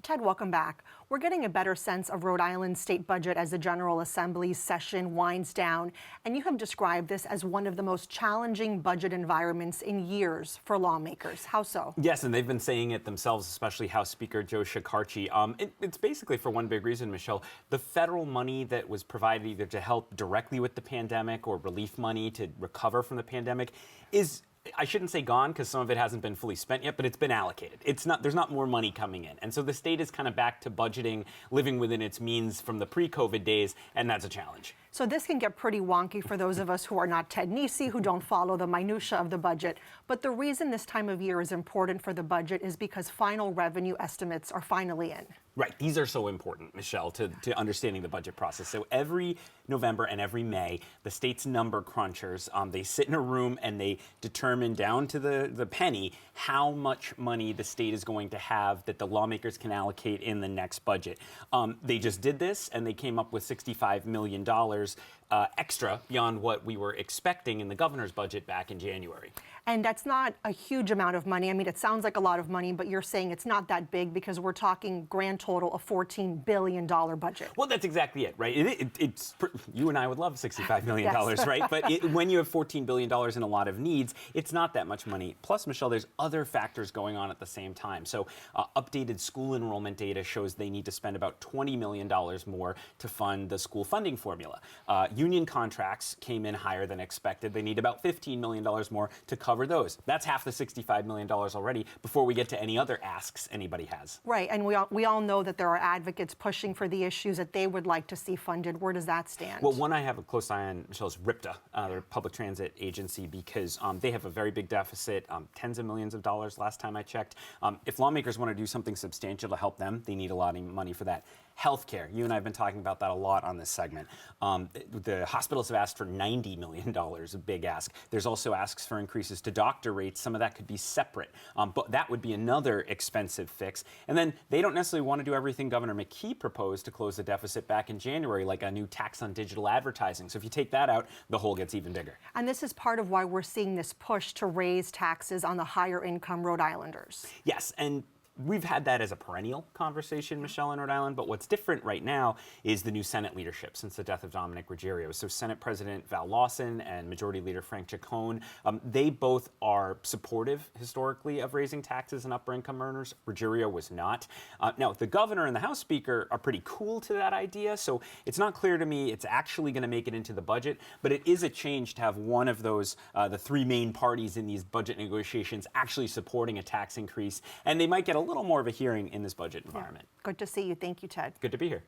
Ted, welcome back. We're getting a better sense of Rhode Island's state budget as the General Assembly's session winds down, and you have described this as one of the most challenging budget environments in years for lawmakers. How so? Yes, and they've been saying it themselves, especially House Speaker Joe Shekarchi. It's basically for one big reason, Michelle. The federal money that was provided either to help directly with the pandemic or relief money to recover from the pandemic is, I shouldn't say gone because some of it hasn't been fully spent yet, but it's been allocated. There's not more money coming in. And so the state is kind of back to budgeting, living within its means from the pre-COVID days, and that's a challenge. So this can get pretty wonky for those of us who are not Ted Nesi, who don't follow the minutia of the budget. But the reason this time of year is important for the budget is because final revenue estimates are finally in. Right. These are so important, Michelle, to understanding the budget process. So every November and every May, the state's number crunchers, they sit in a room and they determine down to the penny how much money the state is going to have that the lawmakers can allocate in the next budget. They just did this and they came up with $65 million extra beyond what we were expecting in the governor's budget back in January. And that's not a huge amount of money. I mean, it sounds like a lot of money, but you're saying it's not that big because we're talking grand total of $14 billion budget. Well, that's exactly it, right? You and I would love $65 million, yes. Right? But when you have $14 billion and a lot of needs, it's not that much money. Plus, Michelle, there's other factors going on at the same time. So updated school enrollment data shows they need to spend about $20 million more to fund the school funding formula. Union contracts came in higher than expected. They need about $15 million more to cover those. That's half the $65 million already before we get to any other asks anybody has. Right, and we all know that there are advocates pushing for the issues that they would like to see funded. Where does that stand? Well, one I have a close eye on, Michelle, is RIPTA, their public transit agency, because they have a very big deficit, tens of millions of dollars last time I checked. If lawmakers want to do something substantial to help them, they need a lot of money for that. Healthcare. You and I have been talking about that a lot on this segment. The hospitals have asked for $90 million, a big ask. There's also asks for increases to doctor rates. Some of that could be separate, but that would be another expensive fix. And then they don't necessarily want to do everything Governor McKee proposed to close the deficit back in January, like a new tax on digital advertising. So if you take that out, the hole gets even bigger. And this is part of why we're seeing this push to raise taxes on the higher income Rhode Islanders. Yes, and we've had that as a perennial conversation, Michelle, in Rhode Island, but what's different right now is the new Senate leadership since the death of Dominic Ruggiero. So Senate President Val Lawson and Majority Leader Frank Chacon, they both are supportive historically of raising taxes on upper income earners. Ruggiero was not. Now, the governor and the House Speaker are pretty cool to that idea, so it's not clear to me it's actually going to make it into the budget, but it is a change to have one of those, the three main parties in these budget negotiations actually supporting a tax increase, and they might get a little more of a hearing in this budget environment. Yeah. Good to see you. Thank you, Ted. Good to be here.